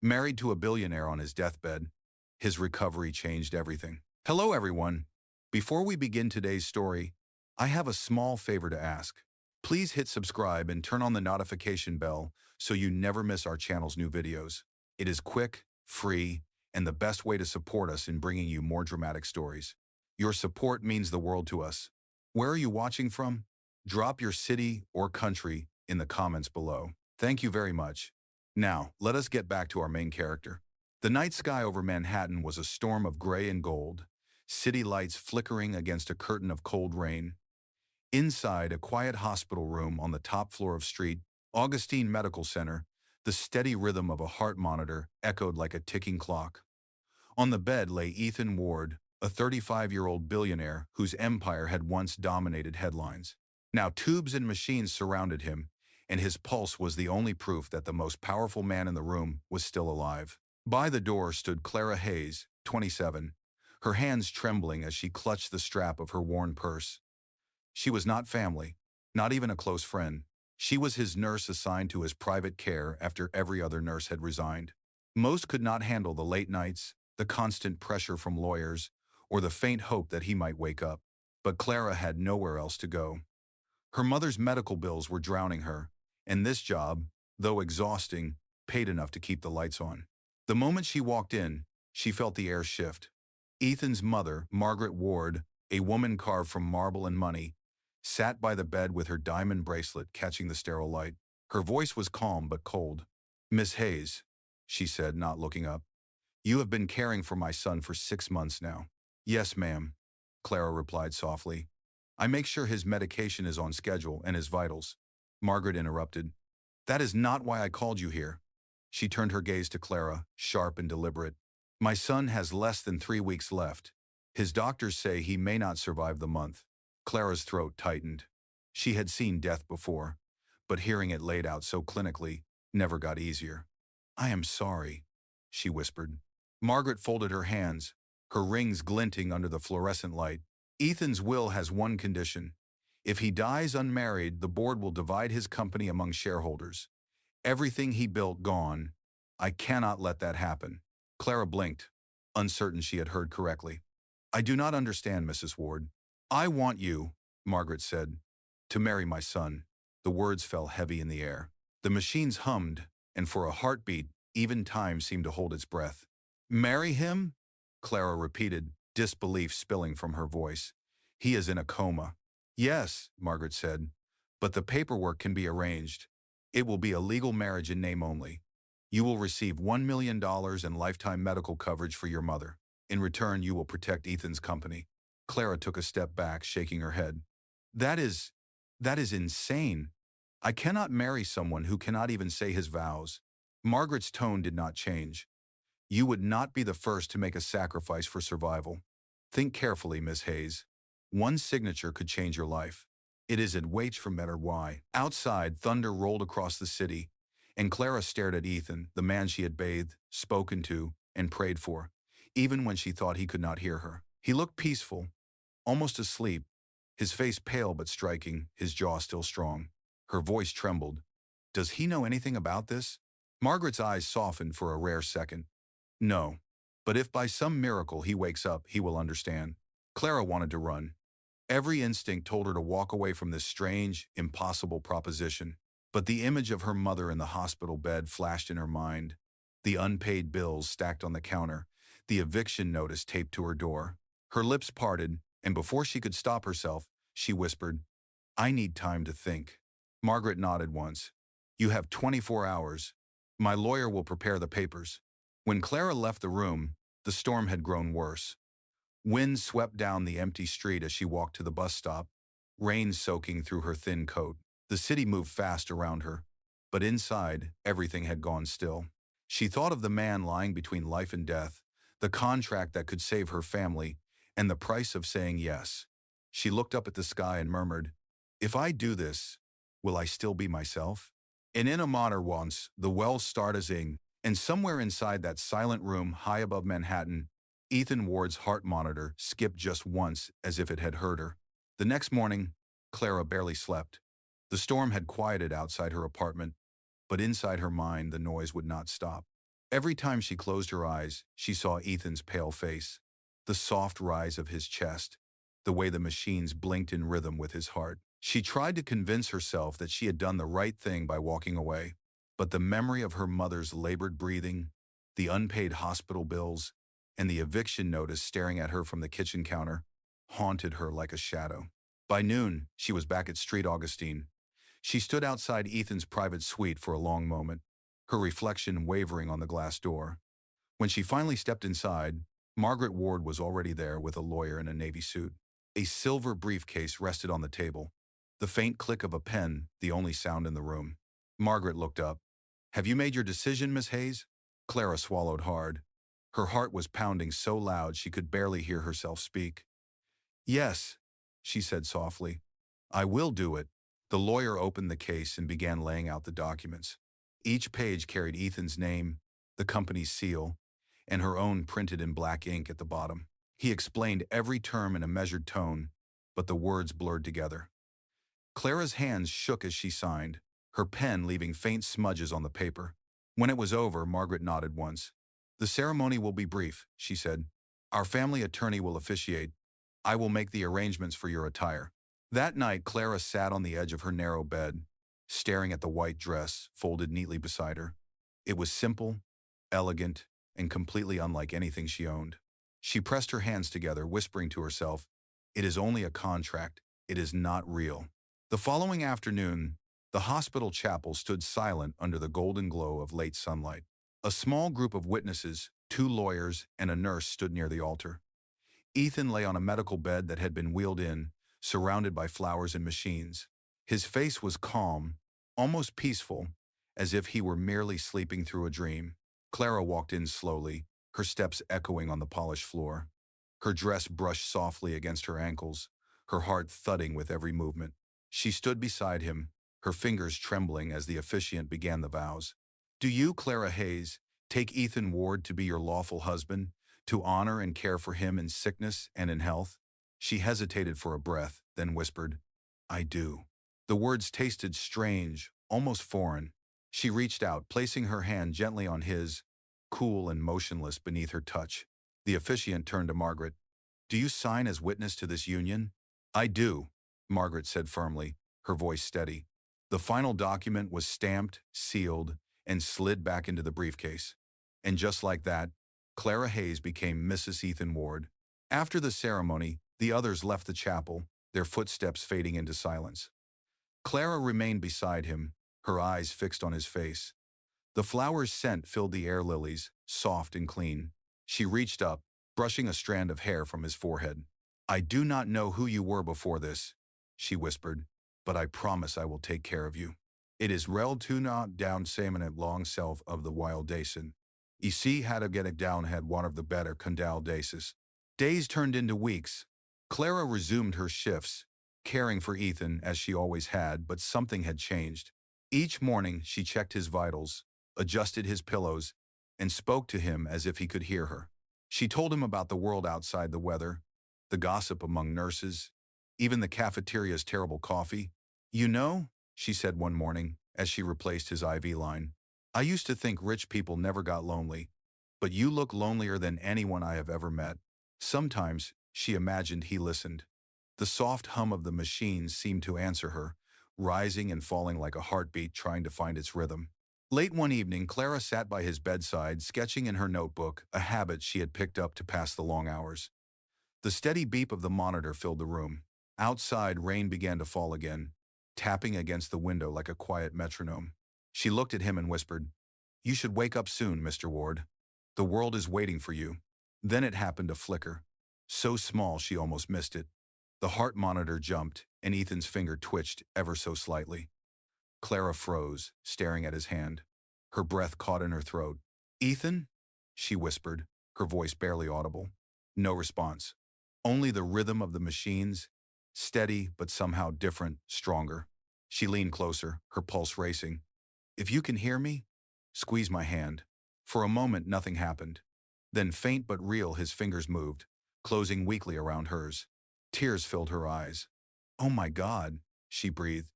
Married to a billionaire on his deathbed, his recovery changed everything. Hello, everyone. Before we begin today's story, I have a small favor to ask. Please hit subscribe and turn on the notification bell so you never miss our channel's new videos. It is quick, free, and the best way to support us in bringing you more dramatic stories. Your support means the world to us. Where are you watching from? Drop your city or country in the comments below. Thank you very much. Now, let us get back to our main character. The night sky over Manhattan was a storm of gray and gold, city lights flickering against a curtain of cold rain. Inside a quiet hospital room on the top floor of Street Augustine Medical Center, the steady rhythm of a heart monitor echoed like a ticking clock. On the bed lay Ethan Ward, a 35-year-old billionaire whose empire had once dominated headlines. Now tubes and machines surrounded him, and his pulse was the only proof that the most powerful man in the room was still alive. By the door stood Clara Hayes, 27, her hands trembling as she clutched the strap of her worn purse. She was not family, not even a close friend. She was his nurse assigned to his private care after every other nurse had resigned. Most could not handle the late nights, the constant pressure from lawyers, or the faint hope that he might wake up. But Clara had nowhere else to go. Her mother's medical bills were drowning her, and this job, though exhausting, paid enough to keep the lights on. The moment she walked in, she felt the air shift. Ethan's mother, Margaret Ward, a woman carved from marble and money, sat by the bed with her diamond bracelet catching the sterile light. Her voice was calm but cold. "Miss Hayes," she said, not looking up, "you have been caring for my son for 6 months now." "Yes, ma'am," Clara replied softly. "I make sure his medication is on schedule and his vitals." Margaret interrupted. "That is not why I called you here." She turned her gaze to Clara, sharp and deliberate. "My son has less than 3 weeks left. His doctors say he may not survive the month." Clara's throat tightened. She had seen death before, but hearing it laid out so clinically never got easier. "I am sorry," she whispered. Margaret folded her hands, her rings glinting under the fluorescent light. "Ethan's will has one condition. If he dies unmarried, the board will divide his company among shareholders. Everything he built gone. I cannot let that happen." Clara blinked, uncertain she had heard correctly. "I do not understand, Mrs. Ward." "I want you," Margaret said, "to marry my son." The words fell heavy in the air. The machines hummed, and for a heartbeat, even time seemed to hold its breath. "Marry him?" Clara repeated, disbelief spilling from her voice. "He is in a coma." "Yes," Margaret said, "but the paperwork can be arranged. It will be a legal marriage in name only. You will receive $1 million in lifetime medical coverage for your mother. In return, you will protect Ethan's company." Clara took a step back, shaking her head. That is insane. I cannot marry someone who cannot even say his vows." Margaret's tone did not change. "You would not be the first to make a sacrifice for survival. Think carefully, Miss Hayes. One signature could change your life. It isn't wait for better why." Outside, thunder rolled across the city, and Clara stared at Ethan, the man she had bathed, spoken to, and prayed for, even when she thought he could not hear her. He looked peaceful, almost asleep, his face pale but striking, his jaw still strong. Her voice trembled. "Does he know anything about this?" Margaret's eyes softened for a rare second. "No, but if by some miracle he wakes up, he will understand." Clara wanted to run. Every instinct told her to walk away from this strange, impossible proposition. But the image of her mother in the hospital bed flashed in her mind. The unpaid bills stacked on the counter, the eviction notice taped to her door. Her lips parted, and before she could stop herself, she whispered, "I need time to think." Margaret nodded once. "You have 24 hours. My lawyer will prepare the papers." When Clara left the room, the storm had grown worse. Wind swept down the empty street as she walked to the bus stop, rain soaking through her thin coat. The city moved fast around her, but inside, everything had gone still. She thought of the man lying between life and death, the contract that could save her family, and the price of saying yes. She looked up at the sky and murmured, "If I do this, will I still be myself?" And in a manner once, the wells started to sing, and somewhere inside that silent room high above Manhattan, Ethan Ward's heart monitor skipped just once as if it had heard her. The next morning, Clara barely slept. The storm had quieted outside her apartment, but inside her mind the noise would not stop. Every time she closed her eyes, she saw Ethan's pale face, the soft rise of his chest, the way the machines blinked in rhythm with his heart. She tried to convince herself that she had done the right thing by walking away, but the memory of her mother's labored breathing, the unpaid hospital bills, and the eviction notice staring at her from the kitchen counter haunted her like a shadow. By noon, she was back at Street Augustine. She stood outside Ethan's private suite for a long moment, her reflection wavering on the glass door. When she finally stepped inside, Margaret Ward was already there with a lawyer in a navy suit. A silver briefcase rested on the table, the faint click of a pen the only sound in the room. Margaret looked up. "Have you made your decision, Miss Hayes?" Clara swallowed hard. Her heart was pounding so loud she could barely hear herself speak. "Yes," she said softly. "I will do it." The lawyer opened the case and began laying out the documents. Each page carried Ethan's name, the company's seal, and her own printed in black ink at the bottom. He explained every term in a measured tone, but the words blurred together. Clara's hands shook as she signed, her pen leaving faint smudges on the paper. When it was over, Margaret nodded once. "The ceremony will be brief," she said. "Our family attorney will officiate. I will make the arrangements for your attire." That night, Clara sat on the edge of her narrow bed, staring at the white dress folded neatly beside her. It was simple, elegant, and completely unlike anything she owned. She pressed her hands together, whispering to herself, "It is only a contract. It is not real." The following afternoon, the hospital chapel stood silent under the golden glow of late sunlight. A small group of witnesses, 2 lawyers, and a nurse stood near the altar. Ethan lay on a medical bed that had been wheeled in, surrounded by flowers and machines. His face was calm, almost peaceful, as if he were merely sleeping through a dream. Clara walked in slowly, her steps echoing on the polished floor. Her dress brushed softly against her ankles, her heart thudding with every movement. She stood beside him, her fingers trembling as the officiant began the vows. "Do you, Clara Hayes, take Ethan Ward to be your lawful husband, to honor and care for him in sickness and in health?" She hesitated for a breath, then whispered, "I do." The words tasted strange, almost foreign. She reached out, placing her hand gently on his, cool and motionless beneath her touch. The officiant turned to Margaret. "Do you sign as witness to this union?" "I do," Margaret said firmly, her voice steady. The final document was stamped, sealed, and slid back into the briefcase. And just like that, Clara Hayes became Mrs. Ethan Ward. After the ceremony, the others left the chapel, their footsteps fading into silence. Clara remained beside him, her eyes fixed on his face. The flower's scent filled the air, lilies, soft and clean. She reached up, brushing a strand of hair from his forehead. "I do not know who you were before this," she whispered, "but I promise I will take care of you. It is rel to not down salmon at long self of the wild dason. You see how to get it down had one of the better condal daces." Days turned into weeks. Clara resumed her shifts, caring for Ethan as she always had, but something had changed. Each morning she checked his vitals, adjusted his pillows, and spoke to him as if he could hear her. She told him about the world outside, the weather, the gossip among nurses, even the cafeteria's terrible coffee. "You know," she said one morning as she replaced his IV line, "I used to think rich people never got lonely, but you look lonelier than anyone I have ever met." Sometimes she imagined he listened. The soft hum of the machines seemed to answer her, rising and falling like a heartbeat trying to find its rhythm. Late one evening, Clara sat by his bedside, sketching in her notebook, a habit she had picked up to pass the long hours. The steady beep of the monitor filled the room. Outside, rain began to fall again, tapping against the window like a quiet metronome. She looked at him and whispered, "You should wake up soon, Mr. Ward. The world is waiting for you." Then it happened to flicker, so small she almost missed it. The heart monitor jumped, and Ethan's finger twitched ever so slightly. Clara froze, staring at his hand. Her breath caught in her throat. "Ethan?" she whispered, her voice barely audible. No response. Only the rhythm of the machines, steady but somehow different, stronger. She leaned closer, her pulse racing. "If you can hear me, squeeze my hand." For a moment, nothing happened. Then, faint but real, his fingers moved, closing weakly around hers. Tears filled her eyes. "Oh my God," she breathed.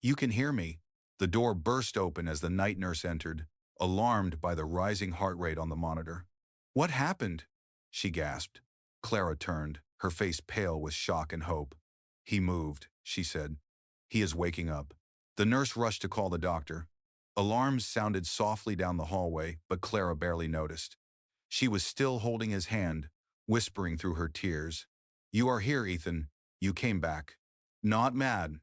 "You can hear me." The door burst open as the night nurse entered, alarmed by the rising heart rate on the monitor. "What happened?" she gasped. Clara turned, her face pale with shock and hope. "He moved," she said. "He is waking up." The nurse rushed to call the doctor. Alarms sounded softly down the hallway, but Clara barely noticed. She was still holding his hand, whispering through her tears. "You are here, Ethan. You came back. Not mad.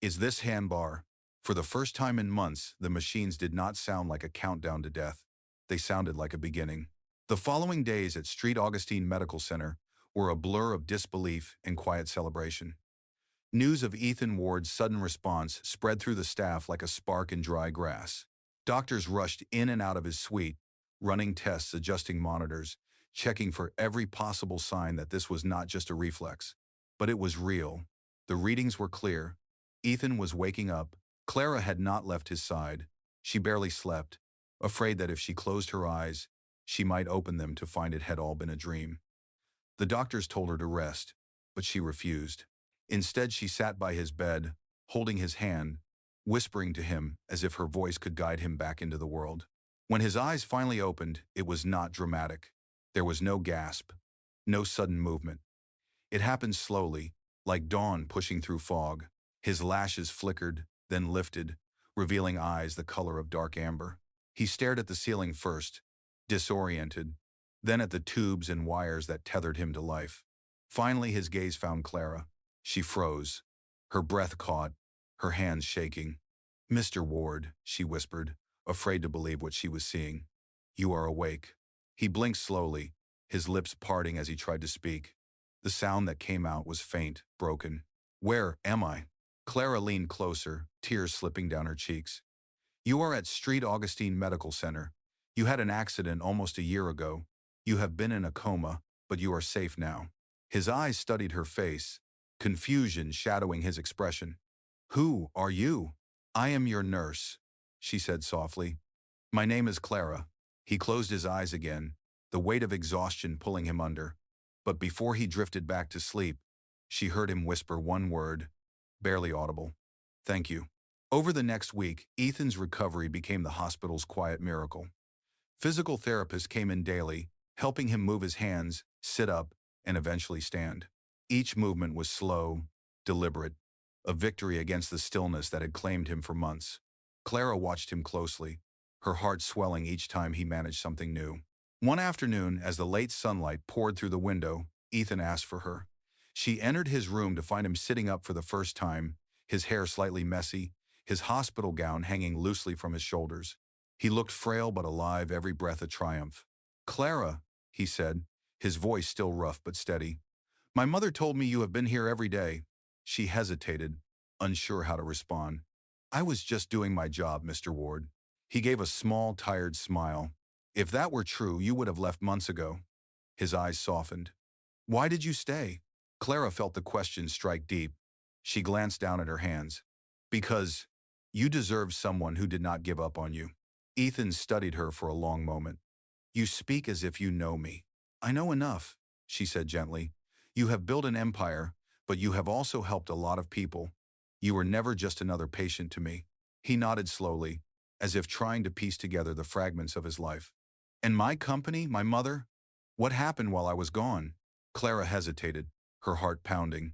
Is this handbar?" For the first time in months, the machines did not sound like a countdown to death. They sounded like a beginning. The following days at St. Augustine Medical Center were a blur of disbelief and quiet celebration. News of Ethan Ward's sudden response spread through the staff like a spark in dry grass. Doctors rushed in and out of his suite, running tests, adjusting monitors, checking for every possible sign that this was not just a reflex. But it was real. The readings were clear. Ethan was waking up. Clara had not left his side. She barely slept, afraid that if she closed her eyes, she might open them to find it had all been a dream. The doctors told her to rest, but she refused. Instead, she sat by his bed, holding his hand, whispering to him as if her voice could guide him back into the world. When his eyes finally opened, it was not dramatic. There was no gasp, no sudden movement. It happened slowly, like dawn pushing through fog. His lashes flickered, then lifted, revealing eyes the color of dark amber. He stared at the ceiling first, disoriented, then at the tubes and wires that tethered him to life. Finally, his gaze found Clara. She froze, her breath caught, her hands shaking. "Mr. Ward," she whispered, afraid to believe what she was seeing. "You are awake." He blinked slowly, his lips parting as he tried to speak. The sound that came out was faint, broken. "Where am I?" Clara leaned closer, tears slipping down her cheeks. "You are at St. Augustine Medical Center. You had an accident almost a year ago. You have been in a coma, but you are safe now." His eyes studied her face, confusion shadowing his expression. "Who are you?" "I am your nurse," she said softly. "My name is Clara." He closed his eyes again, the weight of exhaustion pulling him under. But before he drifted back to sleep, she heard him whisper one word, barely audible. "Thank you." Over the next week, Ethan's recovery became the hospital's quiet miracle. Physical therapists came in daily, helping him move his hands, sit up, and eventually stand. Each movement was slow, deliberate, a victory against the stillness that had claimed him for months. Clara watched him closely, her heart swelling each time he managed something new. One afternoon, as the late sunlight poured through the window, Ethan asked for her. She entered his room to find him sitting up for the first time, his hair slightly messy, his hospital gown hanging loosely from his shoulders. He looked frail but alive, every breath a triumph. "Clara," he said, his voice still rough but steady. "My mother told me you have been here every day." She hesitated, unsure how to respond. "I was just doing my job, Mr. Ward." He gave a small, tired smile. "If that were true, you would have left months ago." His eyes softened. "Why did you stay?" Clara felt the question strike deep. She glanced down at her hands. "Because you deserve someone who did not give up on you." Ethan studied her for a long moment. "You speak as if you know me." "I know enough," she said gently. "You have built an empire, but you have also helped a lot of people. You were never just another patient to me." He nodded slowly, as if trying to piece together the fragments of his life. "And my company, my mother? What happened while I was gone?" Clara hesitated, her heart pounding.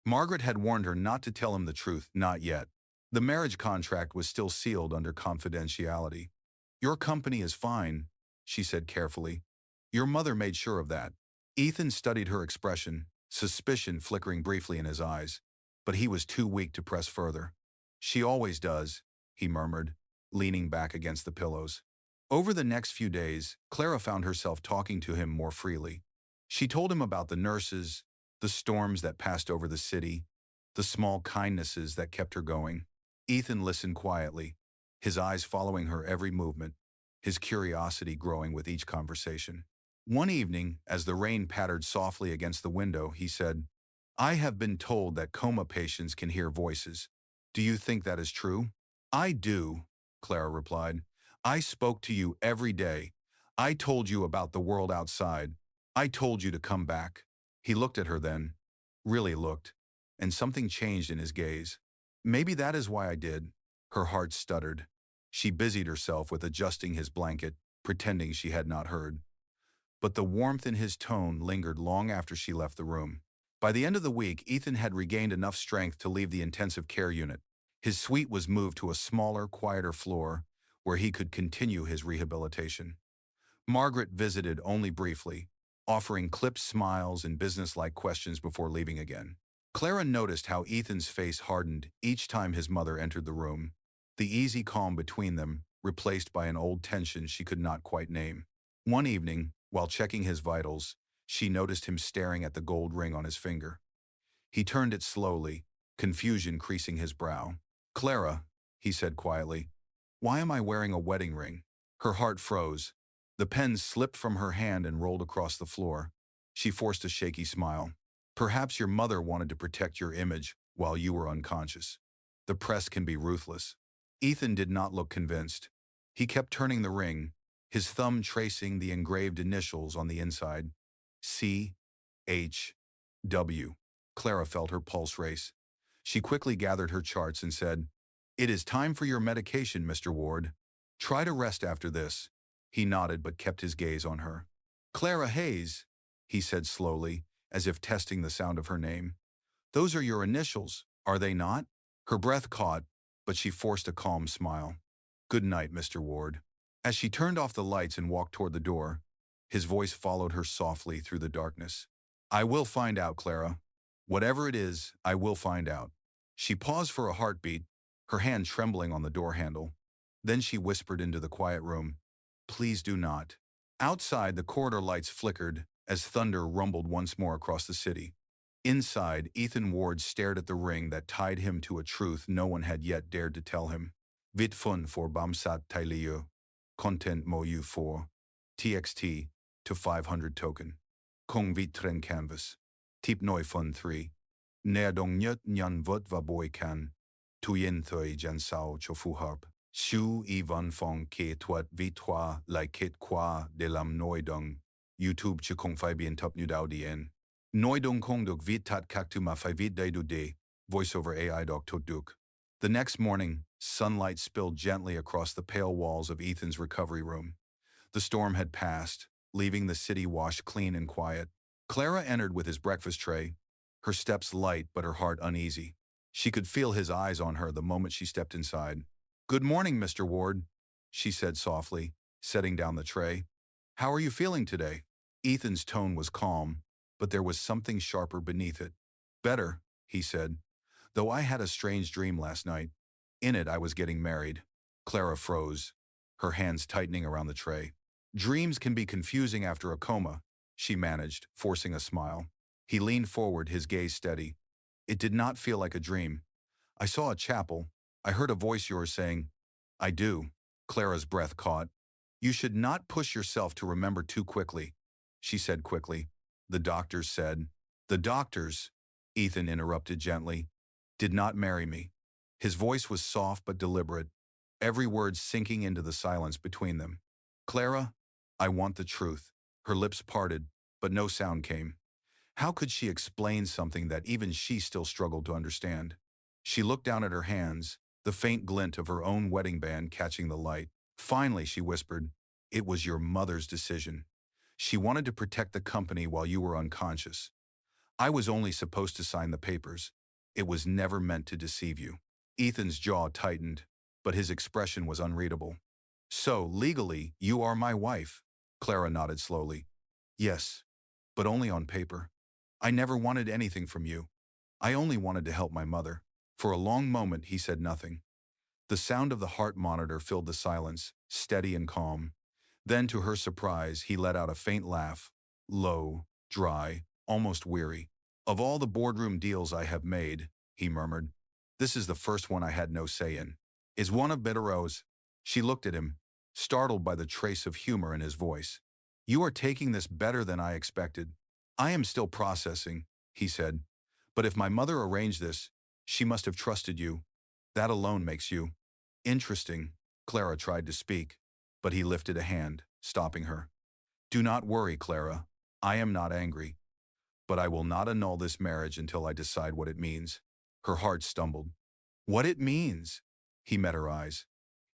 Margaret had warned her not to tell him the truth, not yet. The marriage contract was still sealed under confidentiality. "Your company is fine," she said carefully. "Your mother made sure of that." Ethan studied her expression, suspicion flickering briefly in his eyes, but he was too weak to press further. "She always does," he murmured, leaning back against the pillows. Over the next few days, Clara found herself talking to him more freely. She told him about the nurses, the storms that passed over the city, the small kindnesses that kept her going. Ethan listened quietly, his eyes following her every movement, his curiosity growing with each conversation. One evening, as the rain pattered softly against the window, he said, "I have been told that coma patients can hear voices. Do you think that is true?" "I do," Clara replied. "I spoke to you every day. I told you about the world outside. I told you to come back." He looked at her then, really looked, and something changed in his gaze. "Maybe that is why I did." Her heart stuttered. She busied herself with adjusting his blanket, pretending she had not heard. But the warmth in his tone lingered long after she left the room. By the end of the week, Ethan had regained enough strength to leave the intensive care unit. His suite was moved to a smaller, quieter floor where he could continue his rehabilitation. Margaret visited only briefly, offering clipped smiles and businesslike questions before leaving again. Clara noticed how Ethan's face hardened each time his mother entered the room, the easy calm between them replaced by an old tension she could not quite name. One evening, while checking his vitals, she noticed him staring at the gold ring on his finger. He turned it slowly, confusion creasing his brow. "Clara," he said quietly, "why am I wearing a wedding ring?" Her heart froze. The pen slipped from her hand and rolled across the floor. She forced a shaky smile. "Perhaps your mother wanted to protect your image while you were unconscious. The press can be ruthless." Ethan did not look convinced. He kept turning the ring, his thumb tracing the engraved initials on the inside. C. H. W. Clara felt her pulse race. She quickly gathered her charts and said, "It is time for your medication, Mr. Ward. Try to rest after this." He nodded but kept his gaze on her. "Clara Hayes," he said slowly, as if testing the sound of her name. "Those are your initials, are they not?" Her breath caught, but she forced a calm smile. "Good night, Mr. Ward." As she turned off the lights and walked toward the door, his voice followed her softly through the darkness. "I will find out, Clara. Whatever it is, I will find out." She paused for a heartbeat, her hand trembling on the door handle. Then she whispered into the quiet room, "Please do not." Outside, the corridor lights flickered as thunder rumbled once more across the city. Inside, Ethan Ward stared at the ring that tied him to a truth no one had yet dared to tell him. "Vit fun for bamsat tailio. Content mo you for. TXT to 500 token. Kong vit tren canvas. Tip noi fun 3. Nea dong nyut nyan vut va boy kan. Tuyen thoi jan sao cho fu harp. Shu y van fong ke tuat vi toi lai kit qua de lam noi dong. YouTube cho kong fai bien top nu dao dien. Noi dong kong duk vit tat kaktu ma fai vit day du de. Voiceover AI dok tot duk. The next morning, sunlight spilled gently across the pale walls of Ethan's recovery room. The storm had passed, leaving the city washed clean and quiet. Clara entered with his breakfast tray, her steps light but her heart uneasy. She could feel his eyes on her the moment she stepped inside. "Good morning, Mr. Ward," she said softly, setting down the tray. "How are you feeling today?" Ethan's tone was calm, but there was something sharper beneath it. "Better," he said, "though I had a strange dream last night. In it, I was getting married." Clara froze, her hands tightening around the tray. "Dreams can be confusing after a coma," she managed, forcing a smile. He leaned forward, his gaze steady. "It did not feel like a dream. I saw a chapel. I heard a voice yours saying, 'I do.'" Clara's breath caught. "You should not push yourself to remember too quickly," she said quickly. "The doctors said." "The doctors," Ethan interrupted gently, "did not marry me." His voice was soft but deliberate, every word sinking into the silence between them. "Clara, I want the truth." Her lips parted, but no sound came. How could she explain something that even she still struggled to understand? She looked down at her hands, the faint glint of her own wedding band catching the light. Finally, she whispered, "It was your mother's decision. She wanted to protect the company while you were unconscious. I was only supposed to sign the papers. It was never meant to deceive you." Ethan's jaw tightened, but his expression was unreadable. "So, legally, you are my wife?" Clara nodded slowly. "Yes, but only on paper. I never wanted anything from you. I only wanted to help my mother." For a long moment, he said nothing. The sound of the heart monitor filled the silence, steady and calm. Then, to her surprise, he let out a faint laugh, low, dry, almost weary. "Of all the boardroom deals I have made," he murmured, "this is the first one I had no say in. Is one of Bitterose." She looked at him, startled by the trace of humor in his voice. "You are taking this better than I expected." "I am still processing," he said. "But if my mother arranged this, she must have trusted you. That alone makes you." "Interesting." Clara tried to speak, but he lifted a hand, stopping her. "Do not worry, Clara. I am not angry. But I will not annul this marriage until I decide what it means." Her heart stumbled. "What it means?" He met her eyes.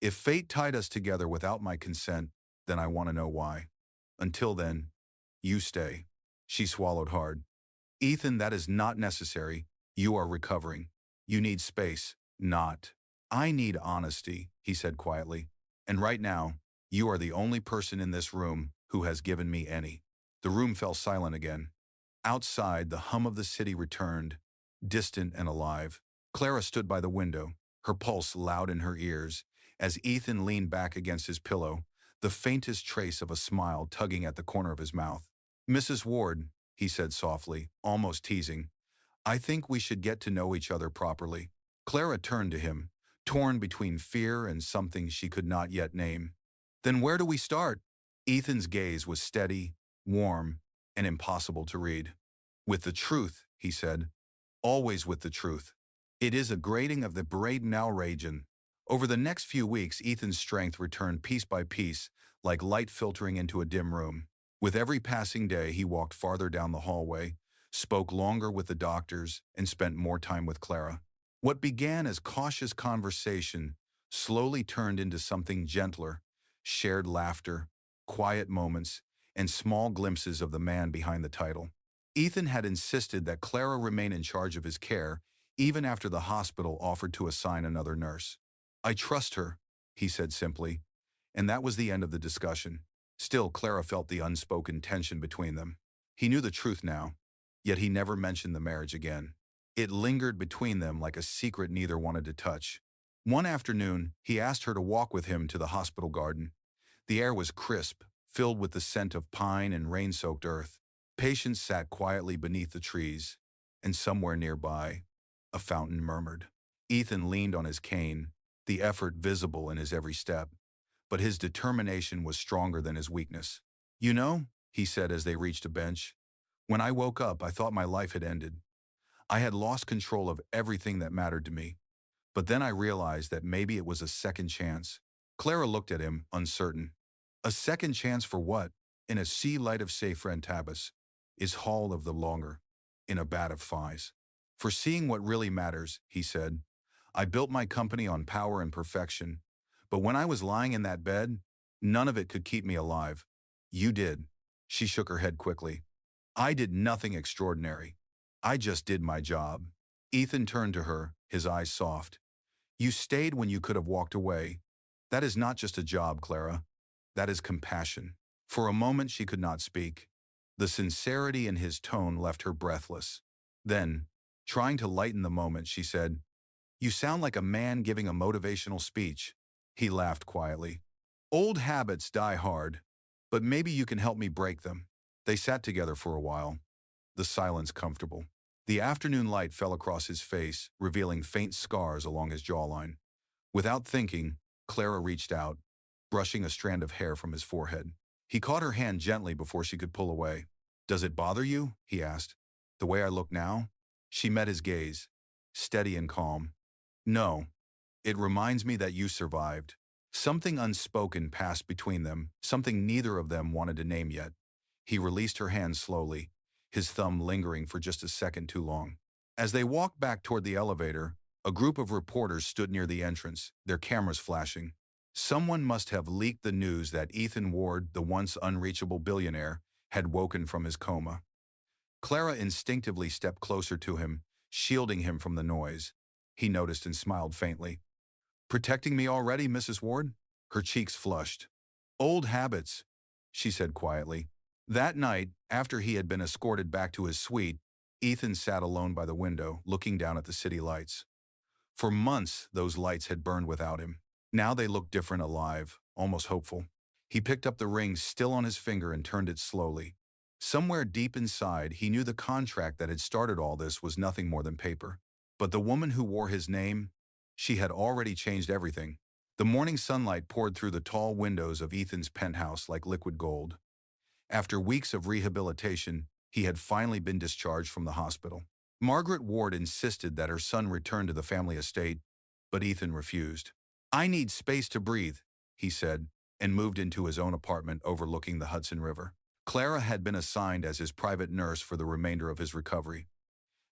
If fate tied us together without my consent, then I want to know why. Until then, you stay. She swallowed hard. Ethan, that is not necessary. You are recovering. You need space, not. I need honesty, he said quietly. And right now, you are the only person in this room who has given me any. The room fell silent again. Outside, the hum of the city returned, distant and alive. Clara stood by the window, her pulse loud in her ears, as Ethan leaned back against his pillow, the faintest trace of a smile tugging at the corner of his mouth. Mrs. Ward, he said softly, almost teasing, I think we should get to know each other properly. Clara turned to him, torn between fear and something she could not yet name. Then where do we start? Ethan's gaze was steady, warm, and impossible to read. With the truth, he said. Always with the truth. It is a grating of the brain now region. Over the next few weeks, Ethan's strength returned piece by piece, like light filtering into a dim room. With every passing day, he walked farther down the hallway, spoke longer with the doctors, and spent more time with Clara. What began as cautious conversation slowly turned into something gentler, shared laughter, quiet moments, and small glimpses of the man behind the title. Ethan had insisted that Clara remain in charge of his care, even after the hospital offered to assign another nurse. I trust her, he said simply, and that was the end of the discussion. Still, Clara felt the unspoken tension between them. He knew the truth now, yet he never mentioned the marriage again. It lingered between them like a secret neither wanted to touch. One afternoon, he asked her to walk with him to the hospital garden. The air was crisp, filled with the scent of pine and rain-soaked earth. Patients sat quietly beneath the trees, and somewhere nearby, a fountain murmured. Ethan leaned on his cane, the effort visible in his every step, but his determination was stronger than his weakness. You know, he said as they reached a bench, when I woke up, I thought my life had ended. I had lost control of everything that mattered to me. But then I realized that maybe it was a second chance. Clara looked at him, uncertain. A second chance for what? In a sea light of say friend Tabas, is hall of the longer, in a bat of flies. For seeing what really matters, he said. I built my company on power and perfection, but when I was lying in that bed, none of it could keep me alive. You did. She shook her head quickly. I did nothing extraordinary. I just did my job. Ethan turned to her, his eyes soft. You stayed when you could have walked away. That is not just a job, Clara. That is compassion. For a moment she could not speak. The sincerity in his tone left her breathless. Then, trying to lighten the moment, she said, You sound like a man giving a motivational speech. He laughed quietly. Old habits die hard, but maybe you can help me break them. They sat together for a while, the silence comfortable. The afternoon light fell across his face, revealing faint scars along his jawline. Without thinking, Clara reached out, brushing a strand of hair from his forehead. He caught her hand gently before she could pull away. Does it bother you? He asked. The way I look now? She met his gaze, steady and calm. No. It reminds me that you survived. Something unspoken passed between them, something neither of them wanted to name yet. He released her hand slowly, his thumb lingering for just a second too long. As they walked back toward the elevator, a group of reporters stood near the entrance, their cameras flashing. Someone must have leaked the news that Ethan Ward, the once unreachable billionaire, had woken from his coma. Clara instinctively stepped closer to him, shielding him from the noise. He noticed and smiled faintly. Protecting me already, Mrs. Ward? Her cheeks flushed. Old habits, she said quietly. That night, after he had been escorted back to his suite, Ethan sat alone by the window, looking down at the city lights. For months, those lights had burned without him. Now they looked different, alive, almost hopeful. He picked up the ring still on his finger and turned it slowly. Somewhere deep inside, he knew the contract that had started all this was nothing more than paper. But the woman who wore his name, she had already changed everything. The morning sunlight poured through the tall windows of Ethan's penthouse like liquid gold. After weeks of rehabilitation, he had finally been discharged from the hospital. Margaret Ward insisted that her son return to the family estate, but Ethan refused. I need space to breathe, he said, and moved into his own apartment overlooking the Hudson River. Clara had been assigned as his private nurse for the remainder of his recovery.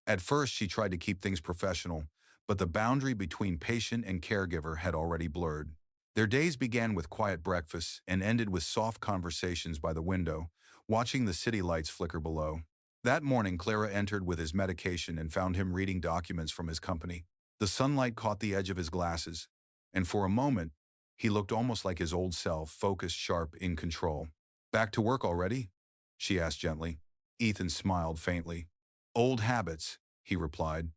At first, she tried to keep things professional, but the boundary between patient and caregiver had already blurred. Their days began with quiet breakfasts and ended with soft conversations by the window, watching the city lights flicker below. That morning, Clara entered with his medication and found him reading documents from his company. The sunlight caught the edge of his glasses, and for a moment, he looked almost like his old self, focused, sharp, in control. "Back to work already?" she asked gently. Ethan smiled faintly. "Old habits," he replied.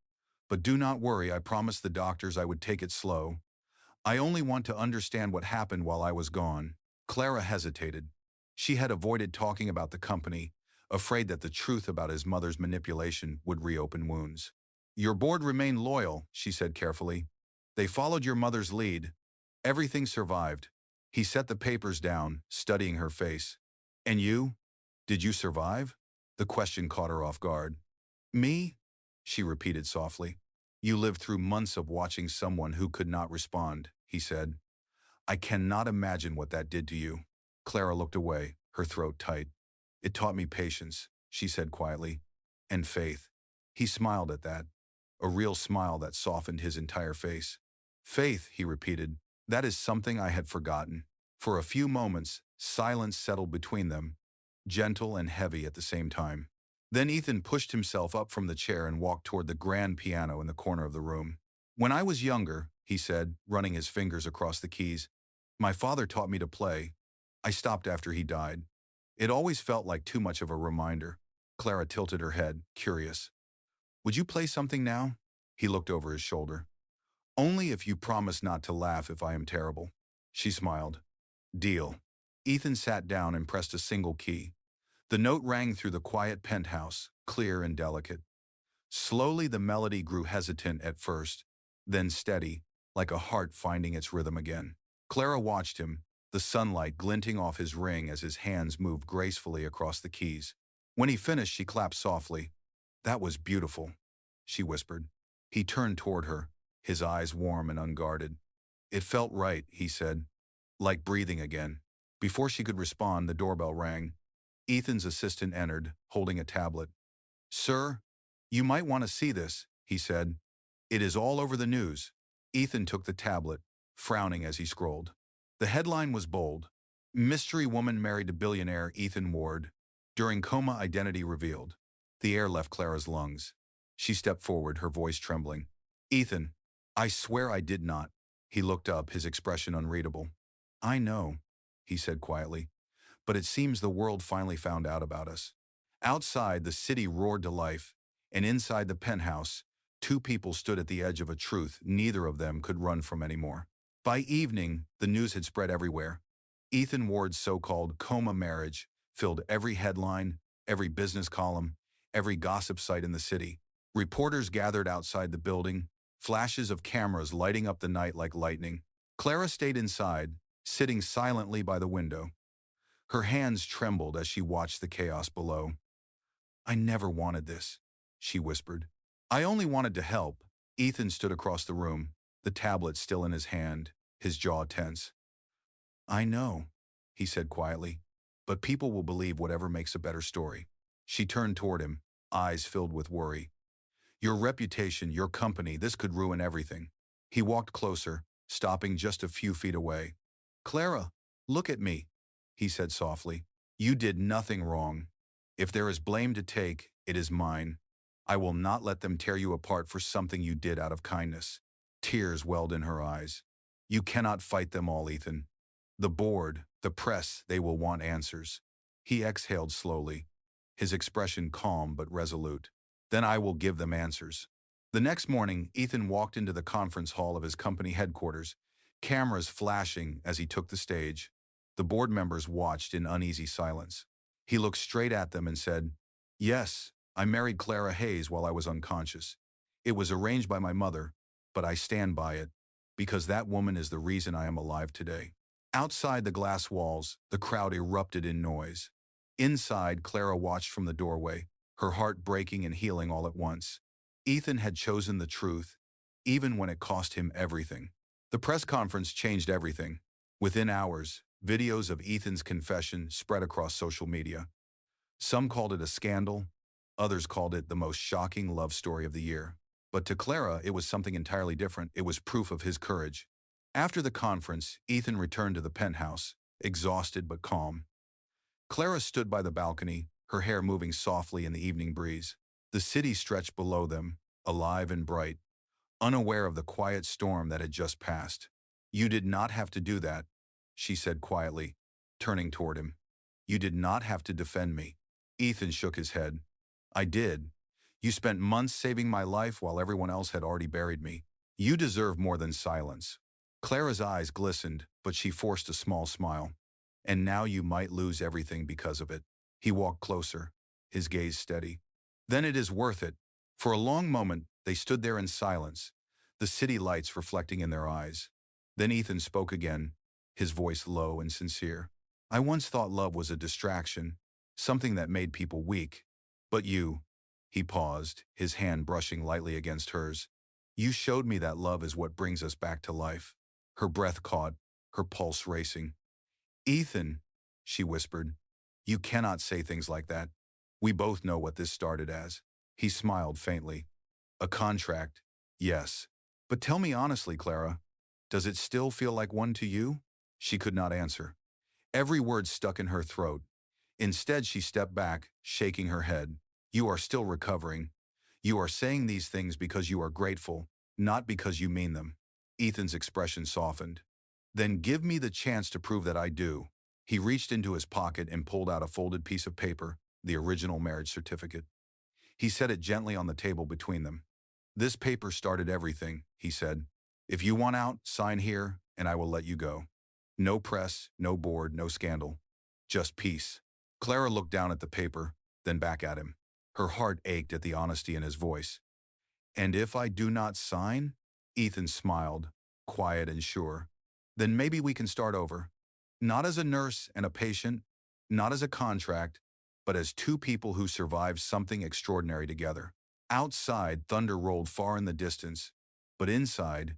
"But do not worry, I promised the doctors I would take it slow. I only want to understand what happened while I was gone." Clara hesitated. She had avoided talking about the company, afraid that the truth about his mother's manipulation would reopen wounds. "Your board remained loyal," she said carefully. "They followed your mother's lead. Everything survived." He set the papers down, studying her face. "And you? Did you survive?" The question caught her off guard. "Me?" she repeated softly. "You lived through months of watching someone who could not respond," he said. "I cannot imagine what that did to you." Clara looked away, her throat tight. "It taught me patience," she said quietly, "and faith." He smiled at that, a real smile that softened his entire face. "Faith," he repeated, "that is something I had forgotten." For a few moments, silence settled between them, gentle and heavy at the same time. Then Ethan pushed himself up from the chair and walked toward the grand piano in the corner of the room. "When I was younger," he said, running his fingers across the keys, "my father taught me to play. I stopped after he died. It always felt like too much of a reminder." Clara tilted her head, curious. "Would you play something now?" He looked over his shoulder. "Only if you promise not to laugh if I am terrible." She smiled. "Deal." Ethan sat down and pressed a single key. The note rang through the quiet penthouse, clear and delicate. Slowly the melody grew hesitant at first, then steady, like a heart finding its rhythm again. Clara watched him, the sunlight glinting off his ring as his hands moved gracefully across the keys. When he finished, she clapped softly. "That was beautiful," she whispered. He turned toward her, his eyes warm and unguarded. "It felt right," he said, "like breathing again." Before she could respond, the doorbell rang. Ethan's assistant entered, holding a tablet. "Sir, you might want to see this," he said. "It is all over the news." Ethan took the tablet, frowning as he scrolled. The headline was bold. "Mystery woman married to billionaire Ethan Ward. During coma, identity revealed." The air left Clara's lungs. She stepped forward, her voice trembling. "Ethan, I swear I did not." He looked up, his expression unreadable. "I know," he said quietly, "but it seems the world finally found out about us." Outside, the city roared to life, and inside the penthouse, two people stood at the edge of a truth neither of them could run from anymore. By evening, the news had spread everywhere. Ethan Ward's so-called coma marriage filled every headline, every business column, every gossip site in the city. Reporters gathered outside the building, flashes of cameras lighting up the night like lightning. Clara stayed inside, sitting silently by the window. Her hands trembled as she watched the chaos below. "I never wanted this," she whispered. "I only wanted to help." Ethan stood across the room, the tablet still in his hand, his jaw tense. "I know," he said quietly, "but people will believe whatever makes a better story." She turned toward him, eyes filled with worry. "Your reputation, your company, this could ruin everything." He walked closer, stopping just a few feet away. "Clara, look at me," he said softly. "You did nothing wrong. If there is blame to take, it is mine. I will not let them tear you apart for something you did out of kindness." Tears welled in her eyes. "You cannot fight them all, Ethan. The board, the press, they will want answers." He exhaled slowly, his expression calm but resolute. "Then I will give them answers." The next morning, Ethan walked into the conference hall of his company headquarters, cameras flashing as he took the stage. The board members watched in uneasy silence. He looked straight at them and said, "Yes, I married Clara Hayes while I was unconscious. It was arranged by my mother, but I stand by it, because that woman is the reason I am alive today." Outside the glass walls, the crowd erupted in noise. Inside, Clara watched from the doorway, her heart breaking and healing all at once. Ethan had chosen the truth, even when it cost him everything. The press conference changed everything. Within hours, videos of Ethan's confession spread across social media. Some called it a scandal, others called it the most shocking love story of the year. But to Clara, it was something entirely different. It was proof of his courage. After the conference, Ethan returned to the penthouse, exhausted but calm. Clara stood by the balcony, her hair moving softly in the evening breeze. The city stretched below them, alive and bright, unaware of the quiet storm that had just passed. "You did not have to do that," she said quietly, turning toward him. "You did not have to defend me." Ethan shook his head. "I did. You spent months saving my life while everyone else had already buried me. You deserve more than silence." Clara's eyes glistened, but she forced a small smile. "And now you might lose everything because of it." He walked closer, his gaze steady. "Then it is worth it." For a long moment, they stood there in silence, the city lights reflecting in their eyes. Then Ethan spoke again, his voice low and sincere. "I once thought love was a distraction, something that made people weak. But you—" He paused, his hand brushing lightly against hers. "You showed me that love is what brings us back to life." Her breath caught, her pulse racing. "Ethan," she whispered, "you cannot say things like that. We both know what this started as." He smiled faintly. "A contract, yes. But tell me honestly, Clara, does it still feel like one to you?" She could not answer. Every word stuck in her throat. Instead, she stepped back, shaking her head. "You are still recovering. You are saying these things because you are grateful, not because you mean them." Ethan's expression softened. "Then give me the chance to prove that I do." He reached into his pocket and pulled out a folded piece of paper, the original marriage certificate. He set it gently on the table between them. "This paper started everything," he said. "If you want out, sign here, and I will let you go. No press, no board, no scandal. Just peace." Clara looked down at the paper, then back at him. Her heart ached at the honesty in his voice. "And if I do not sign?" Ethan smiled, quiet and sure. "Then maybe we can start over. Not as a nurse and a patient, not as a contract, but as two people who survived something extraordinary together." Outside, thunder rolled far in the distance, but inside,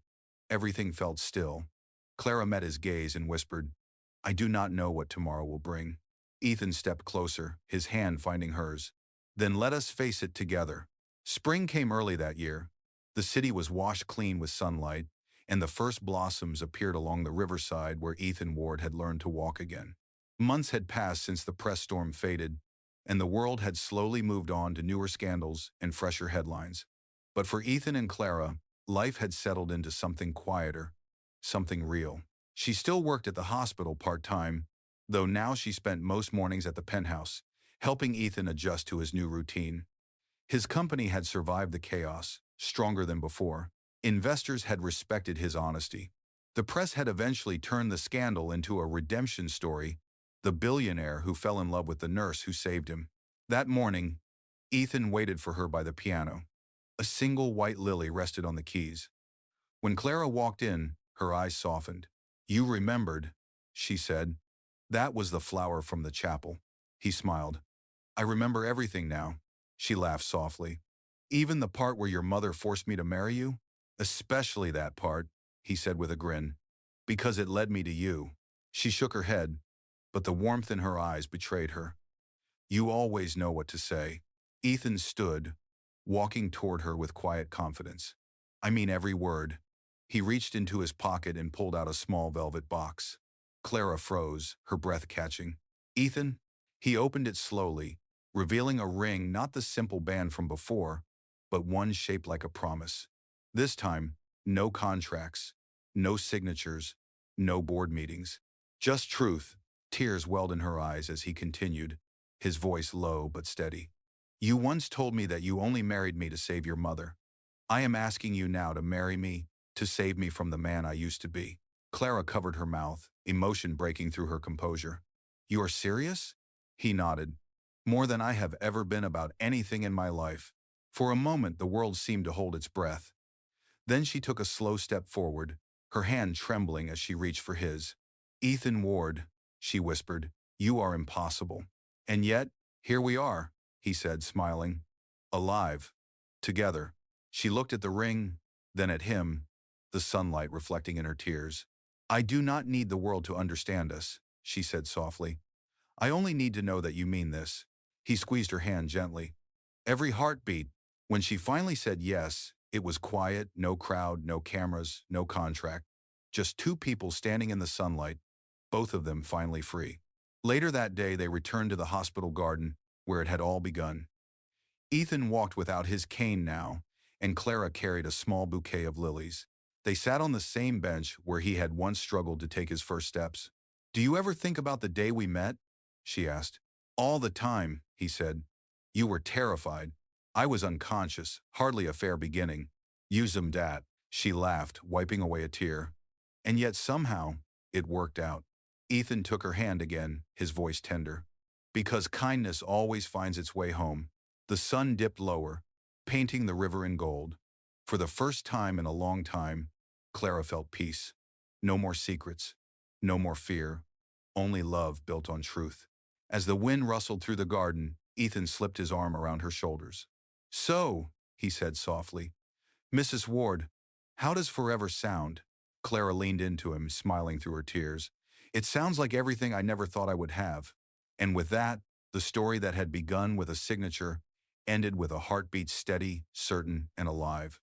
everything felt still. Clara met his gaze and whispered, "I do not know what tomorrow will bring." Ethan stepped closer, his hand finding hers. "Then let us face it together." Spring came early that year. The city was washed clean with sunlight, and the first blossoms appeared along the riverside where Ethan Ward had learned to walk again. Months had passed since the press storm faded, and the world had slowly moved on to newer scandals and fresher headlines. But for Ethan and Clara, life had settled into something quieter, something real. She still worked at the hospital part-time, though now she spent most mornings at the penthouse, helping Ethan adjust to his new routine. His company had survived the chaos, stronger than before. Investors had respected his honesty. The press had eventually turned the scandal into a redemption story, the billionaire who fell in love with the nurse who saved him. That morning, Ethan waited for her by the piano. A single white lily rested on the keys. When Clara walked in, her eyes softened. "You remembered," she said. "That was the flower from the chapel." He smiled. "I remember everything now." She laughed softly. "Even the part where your mother forced me to marry you?" "Especially that part," he said with a grin. "Because it led me to you." She shook her head, but the warmth in her eyes betrayed her. "You always know what to say." Ethan stood, walking toward her with quiet confidence. "I mean every word." He reached into his pocket and pulled out a small velvet box. Clara froze, her breath catching. "Ethan?" He opened it slowly, revealing a ring, not the simple band from before, but one shaped like a promise. This time, no contracts, no signatures, no board meetings. Just truth. Tears welled in her eyes as he continued, his voice low but steady. "You once told me that you only married me to save your mother. I am asking you now to marry me, to save me from the man I used to be." Clara covered her mouth, emotion breaking through her composure. "You are serious?" He nodded. "More than I have ever been about anything in my life." For a moment, the world seemed to hold its breath. Then she took a slow step forward, her hand trembling as she reached for his. "Ethan Ward," she whispered, "you are impossible." "And yet, here we are," he said, smiling. "Alive. Together." She looked at the ring, then at him, the sunlight reflecting in her tears. "I do not need the world to understand us," she said softly. "I only need to know that you mean this." He squeezed her hand gently. Every heartbeat. When she finally said yes, it was quiet, no crowd, no cameras, no contract. Just two people standing in the sunlight, both of them finally free. Later that day, they returned to the hospital garden where it had all begun. Ethan walked without his cane now, and Clara carried a small bouquet of lilies. They sat on the same bench where he had once struggled to take his first steps. "Do you ever think about the day we met?" she asked. "All the time," he said. "You were terrified. I was unconscious, hardly a fair beginning. Usum dat," she laughed, wiping away a tear. And yet somehow, it worked out. Ethan took her hand again, his voice tender. Because kindness always finds its way home. The sun dipped lower, painting the river in gold. For the first time in a long time, Clara felt peace. No more secrets, no more fear, only love built on truth. As the wind rustled through the garden, Ethan slipped his arm around her shoulders. "So," he said softly, "Mrs. Ward, how does forever sound?" Clara leaned into him, smiling through her tears. "It sounds like everything I never thought I would have." And with that, the story that had begun with a signature ended with a heartbeat steady, certain, and alive.